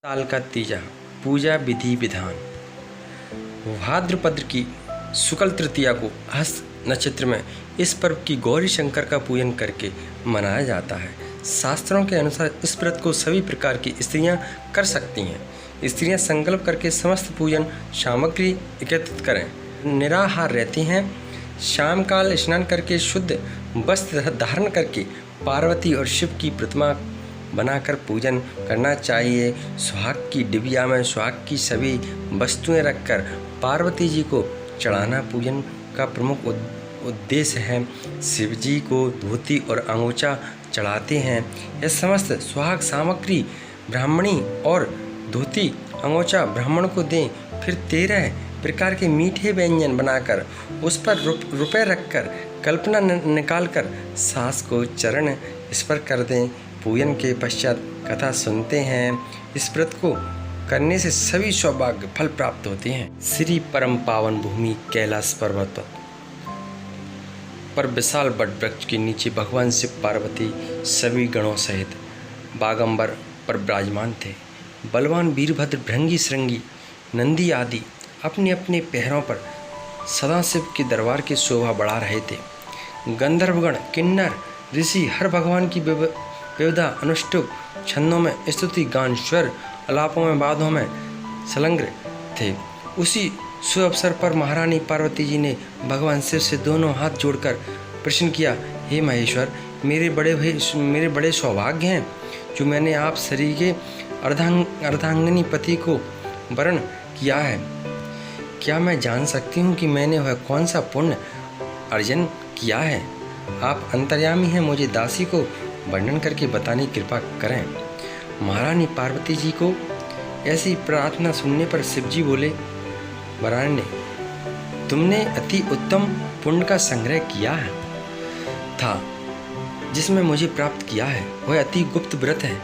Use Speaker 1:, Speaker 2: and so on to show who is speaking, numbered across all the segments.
Speaker 1: साल का तीजा पूजा विधि विधान। भाद्रपद की शुक्ल तृतीया को हस्त नक्षत्र में इस पर्व की गौरी शंकर का पूजन करके मनाया जाता है। शास्त्रों के अनुसार इस व्रत को सभी प्रकार की स्त्रियां कर सकती हैं। स्त्रियां संकल्प करके समस्त पूजन सामग्री एकत्रित करें, निराहार रहती हैं। शाम काल स्नान करके शुद्ध वस्त्र धारण करके पार्वती और शिव की प्रतिमा बनाकर पूजन करना चाहिए। सुहाग की डिबिया में सुहाग की सभी वस्तुएं रखकर पार्वती जी को चढ़ाना पूजन का प्रमुख उद्देश्य है। शिव जी को धोती और अंगोछा चढ़ाते हैं। यह समस्त सुहाग सामग्री ब्राह्मणी और धोती अंगोछा ब्राह्मण को दें। फिर 13 प्रकार के मीठे व्यंजन बनाकर उस पर रुपए रखकर कल्पना निकालकर सास को चरण स्पर्श कर दें। पूजन के पश्चात कथा सुनते हैं। इस व्रत को करने से सभी सौभाग्य फल प्राप्त होते हैं। श्री परम पावन भूमि कैलाश पर्वत पर विशाल वट वृक्ष के नीचे भगवान शिव पार्वती सभी गणों सहित बागंबर पर विराजमान थे। बलवान वीरभद्र, भृंगी, श्रृंगी, नंदी आदि अपने अपने पैरों पर सदाशिव के दरबार की शोभा बढ़ा रहे थे। गंधर्वगण, किन्नर, ऋषि हर भगवान की विविधा अनुष्टुप छंदों में स्तुति गान, स्वर आलापों में, वादों में संलग्न थे। उसी शुभ अवसर पर महारानी पार्वती जी ने भगवान शिव से दोनों हाथ जोड़कर प्रश्न किया, हे महेश्वर, मेरे बड़े सौभाग्य हैं जो मैंने आप शरीर के अर्धांगिनी पति को वरण किया है। क्या मैं जान सकती हूँ कि मैंने वह कौन सा पुण्य अर्जन किया है? आप अंतर्यामी हैं, मुझे दासी को वर्णन करके बताने की कृपा करें। महारानी पार्वती जी को ऐसी प्रार्थना सुनने पर शिवजी बोले, वराने, तुमने अति उत्तम पुण्य का संग्रह किया है था जिसमें मुझे प्राप्त किया है। वह अति गुप्त व्रत है,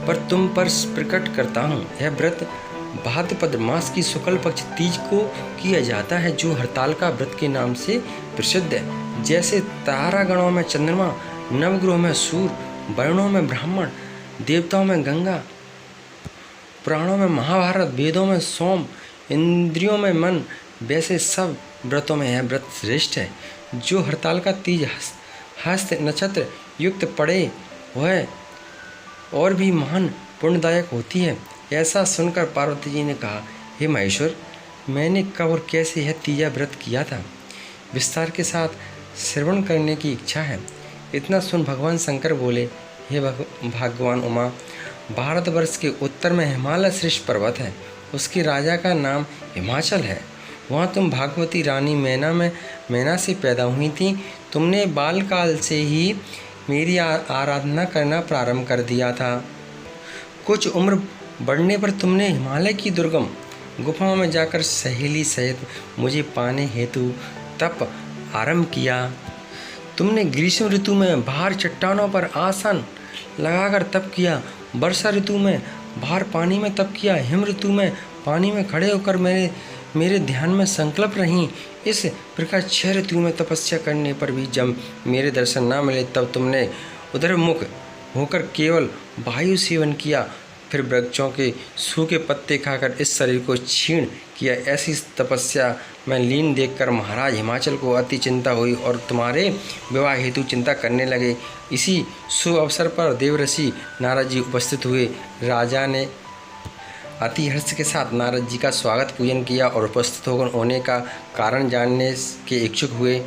Speaker 1: पर तुम पर प्रकट करता हूँ। यह व्रत भाद्रपद मास की शुक्ल पक्ष तीज को किया जाता है, जो हरतालिका व्रत के नाम से प्रसिद्ध है। जैसे तारागणों में चंद्रमा, नवग्रहों में सूर्य, वर्णों में ब्राह्मण, देवताओं में गंगा, पुराणों में महाभारत, वेदों में सोम, इंद्रियों में मन, वैसे सब व्रतों में यह व्रत श्रेष्ठ है। जो हरतालिका तीज हस्त नक्षत्र युक्त पड़े वह और भी महान पुण्यदायक होती है। ऐसा सुनकर पार्वती जी ने कहा, हे महेश्वर, मैंने कब और कैसे यह तीजा व्रत किया था, विस्तार के साथ श्रवण करने की इच्छा है। इतना सुन भगवान शंकर बोले, हे भगवान उमा, भारतवर्ष के उत्तर में हिमालय श्रेष्ठ पर्वत है। उसके राजा का नाम हिमाचल है। वहाँ तुम भागवती रानी मैना से पैदा हुई थी। तुमने बालकाल से ही मेरी आराधना करना प्रारंभ कर दिया था। कुछ उम्र बढ़ने पर तुमने हिमालय की दुर्गम गुफाओं में जाकर सहेली सहित मुझे पाने हेतु तप आरंभ किया। तुमने ग्रीष्म ऋतु में बाहर चट्टानों पर आसन लगाकर तप किया। वर्षा ऋतु में बाहर पानी में तप किया। हिम ऋतु में पानी में खड़े होकर मेरे ध्यान में संकल्प रहीं। इस प्रकार 6 ऋतु में तपस्या करने पर भी जब मेरे दर्शन न मिले, तब तुमने उधरमुख होकर केवल वायु सेवन किया। फिर वृक्षों के सूखे पत्ते खाकर इस शरीर को क्षीण किया। ऐसी तपस्या में लीन देखकर महाराज हिमाचल को अति चिंता हुई और तुम्हारे विवाह हेतु चिंता करने लगे। इसी शुभ अवसर पर देवऋषि नारद जी उपस्थित हुए। राजा ने अति हर्ष के साथ नारद जी का स्वागत पूजन किया और उपस्थित होकर होने का कारण जानने के इच्छुक हुए।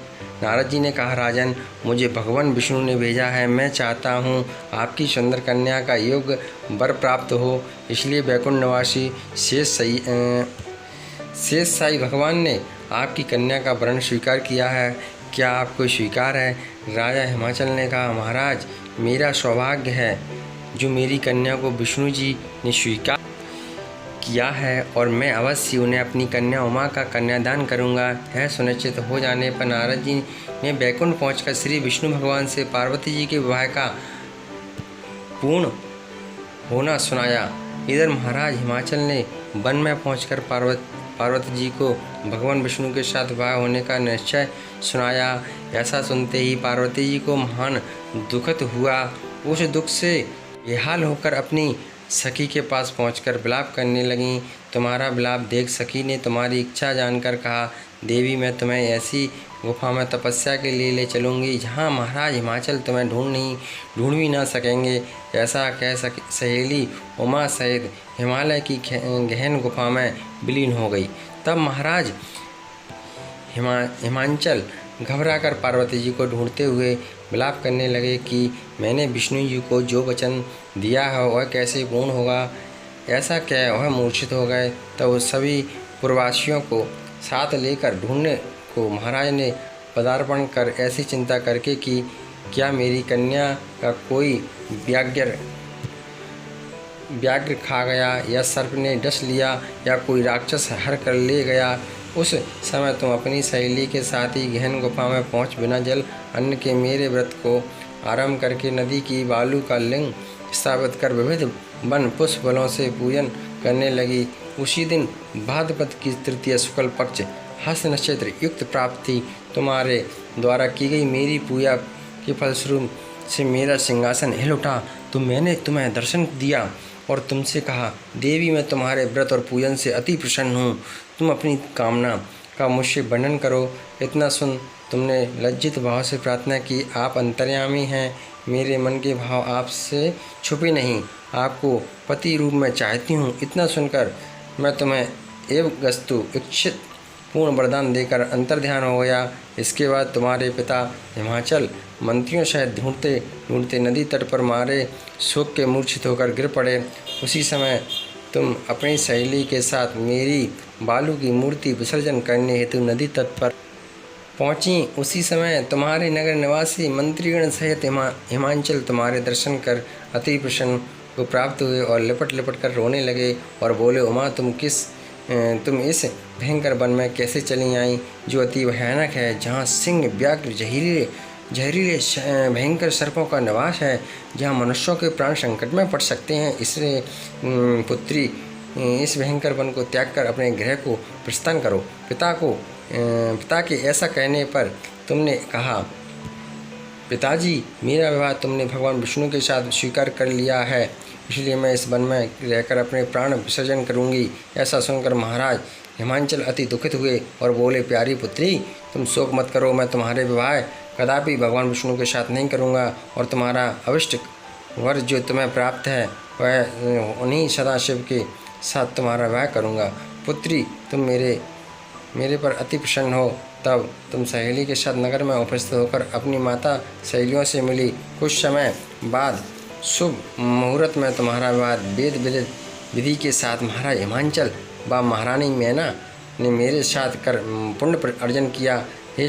Speaker 1: नारद जी ने कहा, राजन, मुझे भगवान विष्णु ने भेजा है। मैं चाहता हूँ आपकी सुंदर कन्या का योग्य वर प्राप्त हो। इसलिए वैकुंठ निवासी शेष साई भगवान ने आपकी कन्या का वरण स्वीकार किया है। क्या आपको स्वीकार है? राजा हिमाचल ने कहा, महाराज, मेरा सौभाग्य है जो मेरी कन्या को विष्णु जी ने स्वीकार किया है और मैं अवश्य उन्हें अपनी कन्या उमा का कन्यादान करूंगा। यह सुनिश्चित हो जाने पर नारद जी ने वैकुंठ पहुंचकर श्री विष्णु भगवान से पार्वती जी के विवाह का पूर्ण होना सुनाया। इधर महाराज हिमाचल ने वन में पहुंचकर पार्वती जी को भगवान विष्णु के साथ विवाह होने का निश्चय सुनाया। ऐसा सुनते ही पार्वती जी को महान दुखद हुआ। उस दुख से बेहाल होकर अपनी सखी के पास पहुंचकर विलाप करने लगीं। तुम्हारा विलाप देख सखी ने तुम्हारी इच्छा जानकर कहा, देवी मैं तुम्हें ऐसी गुफा में तपस्या के लिए ले चलूँगी जहाँ महाराज हिमाचल तुम्हें ढूंढ भी ना सकेंगे। ऐसा कह सहेली उमा सहित हिमालय की गहन गुफा में विलीन हो गई। तब महाराज हिमांचल घबराकर पार्वती जी को ढूंढते हुए विलाप करने लगे कि मैंने विष्णु जी को जो वचन दिया है वह कैसे पूर्ण होगा। ऐसा कह वह मूर्छित हो गए। तब उस सभी पुरवासियों को साथ लेकर ढूंढने को महाराज ने पदार्पण कर ऐसी चिंता करके कि क्या मेरी कन्या का कोई व्याघ्र खा गया या सर्प ने डस लिया या कोई राक्षस हर कर ले गया। उस समय तुम अपनी सहेली के साथ ही गहन गुफा में पहुंच बिना जल अन्न के मेरे व्रत को आरंभ करके नदी की बालू का लिंग स्थापित कर विविध वन पुष्प फलों से पूजन करने लगी। उसी दिन भाद्रपद की तृतीय शुक्ल पक्ष हस्त नक्षत्र युक्त प्राप्ति तुम्हारे द्वारा की गई मेरी पूजा के फलस्वरूप से मेरा सिंहासन हिल उठा। तो मैंने तुम्हें दर्शन दिया और तुमसे कहा, देवी मैं तुम्हारे व्रत और पूजन से अति प्रसन्न हूँ। तुम अपनी कामना का मुझसे वर्णन करो। इतना सुन तुमने लज्जित भाव से प्रार्थना की, आप अंतर्यामी हैं, मेरे मन के भाव आपसे छुपे नहीं, आपको पति रूप में चाहती हूँ। इतना सुनकर मैं तुम्हें एव गस्तु इच्छित पूर्ण वरदान देकर अंतर्ध्यान हो गया। इसके बाद तुम्हारे पिता हिमाचल मंत्रियों सहित ढूंढते ढूंढते नदी तट पर मारे शोक के मूर्छित होकर गिर पड़े। उसी समय तुम अपनी सहेली के साथ मेरी बालू की मूर्ति विसर्जन करने हेतु नदी तट पर पहुँची। उसी समय तुम्हारे नगर निवासी मंत्रीगण सहित हिमांचल तुम्हारे दर्शन कर अति प्रसन्न को प्राप्त हुए और लिपट लिपट कर रोने लगे और बोले, उमा तुम इस भयंकर वन में कैसे चली आई जो अति भयानक है, जहाँ सिंह व्याघ्र जहरीले भयंकर सर्पों का निवास है, जहाँ मनुष्यों के प्राण संकट में पड़ सकते हैं। इसलिए पुत्री इस भयंकर वन को त्याग कर अपने गृह को प्रस्थान करो। पिता के ऐसा कहने पर तुमने कहा, पिताजी मेरा विवाह तुमने भगवान विष्णु के साथ स्वीकार कर लिया है, इसलिए मैं इस वन में रहकर अपने प्राण विसर्जन करूंगी। ऐसा सुनकर महाराज हिमांचल अति दुखित हुए और बोले, प्यारी पुत्री तुम शोक मत करो, मैं तुम्हारे विवाह कदापि भगवान विष्णु के साथ नहीं करूंगा और तुम्हारा अविष्ट वर जो तुम्हें प्राप्त है वह उन्हीं सदाशिव के साथ तुम्हारा विवाह करूंगा। पुत्री तुम मेरे पर अति प्रसन्न हो। तब तुम सहेली के साथ नगर में उपस्थित होकर अपनी माता सहेलियों से मिली। कुछ समय बाद शुभ मुहूर्त में तुम्हारा विवाह वेद विधि के साथ महाराज हिमांचल व महारानी मैना ने मेरे साथ कर पुण्य अर्जन किया। हे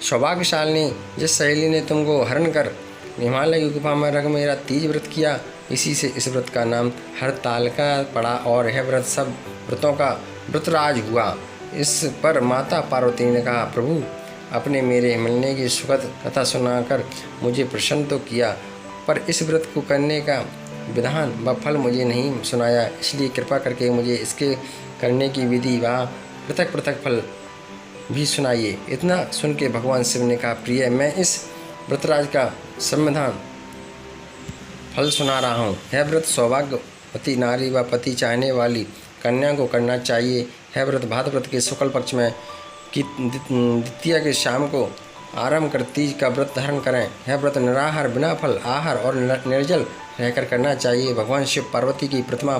Speaker 1: सौभाग्यशालिनी, जिस सहेली ने तुमको हरण कर हिमालय की गुफा में रख मेरा तीज व्रत किया, इसी से इस व्रत का नाम हरतालिका पड़ा और यह व्रत सब व्रतों का व्रतराज हुआ। इस पर माता पार्वती ने कहा, प्रभु अपने मेरे मिलने की सुखद कथा सुनाकर मुझे प्रसन्न तो किया, पर इस व्रत को करने का विधान व फल मुझे नहीं सुनाया, इसलिए कृपा करके मुझे इसके करने की विधि व पृथक पृथक फल भी सुनाइए। इतना सुन के भगवान शिव ने कहा, प्रिय मैं इस व्रतराज का संविधान फल सुना रहा हूँ। यह व्रत सौभाग्यवती नारी व पति चाहने वाली कन्या को करना चाहिए। यह व्रत भाद्रपद के शुक्ल पक्ष में की द्वितीया के शाम को आरंभ कर तीज का व्रत धारण करें। यह व्रत निराहार बिना फल आहार और निर्जल रहकर करना चाहिए। भगवान शिव पार्वती की प्रतिमा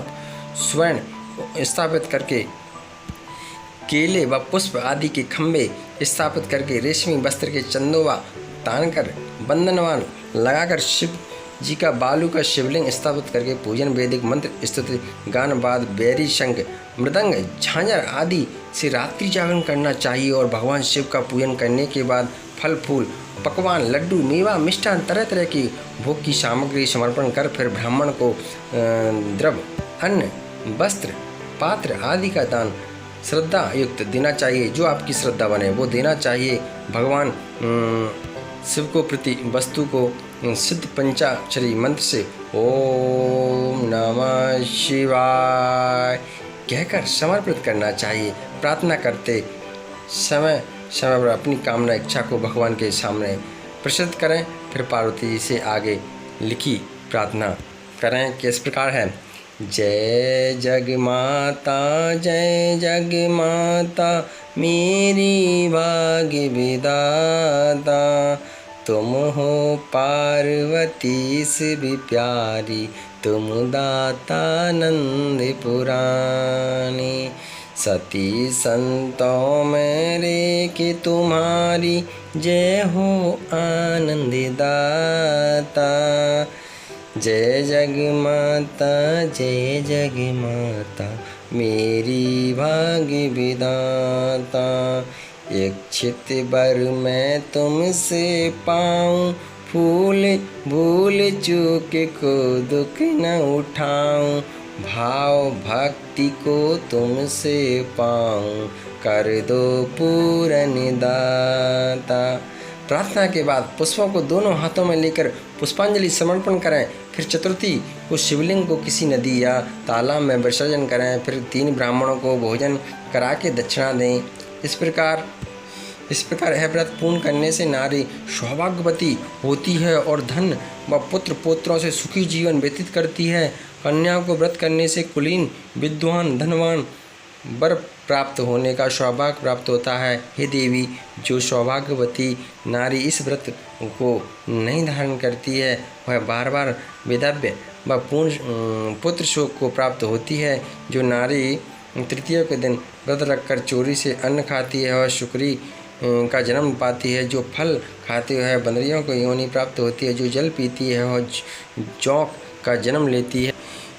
Speaker 1: स्वर्ण स्थापित करके केले व पुष्प आदि के खंभे स्थापित करके रेशमी वस्त्र के चंदोवा तान कर बंधनवान लगाकर शिव जी का बालू का शिवलिंग स्थापित करके पूजन वैदिक मंत्र स्तुति गान बाद बैरी शंख मृदंग झांझर आदि से रात्रि जागरण करना चाहिए और भगवान शिव का पूजन करने के बाद फल फूल पकवान लड्डू मेवा मिष्ठान तरह तरह की भोग की सामग्री समर्पण कर फिर ब्राह्मण को द्रव्य अन्न वस्त्र पात्र आदि का दान श्रद्धा युक्त देना चाहिए। जो आपकी श्रद्धा बने वो देना चाहिए। भगवान शिव को प्रति वस्तु को सिद्ध पंचाक्षरी मंत्र से ओम नमः शिवाय कहकर समर्पित करना चाहिए। प्रार्थना करते समय पर अपनी कामना इच्छा को भगवान के सामने प्रस्तुत करें। फिर पार्वती जी से आगे लिखी प्रार्थना करें किस प्रकार है। जय जग माता मेरी भाग्य विधाता, तुम हो पार्वती से भी प्यारी, तुम दाता नंद पुरानी। सती संतों में रेखे तुम्हारी, जय हो आनंद दाता। जय जग माता मेरी भाग्य विधाता, इच्छित वर मैं तुमसे पाऊँ, भूल चूक को दुख न उठाऊँ, भाव भक्ति को तुमसे पाऊँ, कर दो पूर्ण दाता। प्रार्थना के बाद पुष्पों को दोनों हाथों में लेकर पुष्पांजलि समर्पण करें। फिर चतुर्थी को शिवलिंग को किसी नदी या तालाब में विसर्जन करें। फिर 3 ब्राह्मणों को भोजन करा के दक्षिणा दें। इस प्रकार यह व्रत पूर्ण करने से नारी सौभाग्यवती होती है और धन व पुत्र पोत्रों से सुखी जीवन व्यतीत करती है। कन्या को व्रत करने से कुलीन, विद्वान, धनवान वर प्राप्त होने का सौभाग्य प्राप्त होता है। हे देवी, जो सौभाग्यवती नारी इस व्रत को नहीं धारण करती है, वह बार बार विधव्य व पुत्र शोक को प्राप्त होती है। जो नारी तृतीया के दिन व्रत रखकर चोरी से अन्न खाती है, वह शुक्री का जन्म पाती है। जो फल खाती है, बंदरियों को योनि प्राप्त होती है। जो जल पीती है, वह जोंक का जन्म लेती है।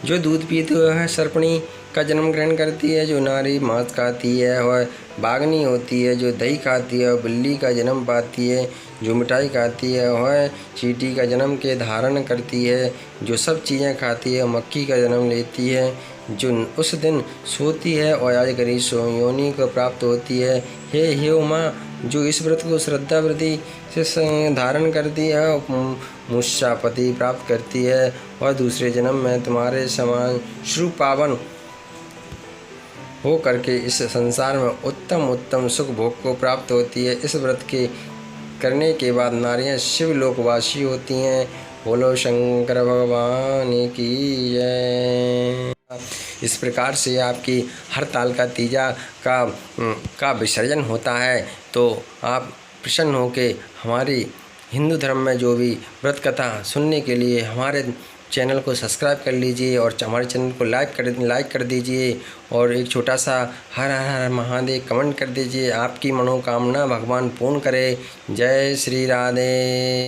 Speaker 1: जो दूध पीती है, वह सर्पणी का जन्म ग्रहण करती है। जो नारी मांस खाती है, वह बाघनी होती है। जो दही खाती है, वह बिल्ली का जन्म पाती है। जो मिठाई खाती है, वह चींटी का जन्म के धारण करती है। जो सब चीज़ें खाती है, मक्खी का जन्म लेती है। जो उस दिन सोती है और अजगरी योनि को प्राप्त होती है। हे उमा, जो इस व्रत को श्रद्धा वृद्धि से धारण करती है, मुझसा पति प्राप्त करती है और दूसरे जन्म में तुम्हारे समान श्रु पावन हो करके इस संसार में उत्तम सुख भोग को प्राप्त होती है। इस व्रत के करने के बाद नारियां शिवलोकवासी होती हैं। बोलो शंकर भगवान की जय। इस प्रकार से आपकी हर ताल का तीजा का विसर्जन होता है। तो आप प्रसन्न होकर हमारी हिंदू धर्म में जो भी व्रत कथा सुनने के लिए हमारे चैनल को सब्सक्राइब कर लीजिए और हमारे चैनल को लाइक कर दीजिए और एक छोटा सा हर हर महादेव कमेंट कर दीजिए। आपकी मनोकामना भगवान पूर्ण करे। जय श्री राधे।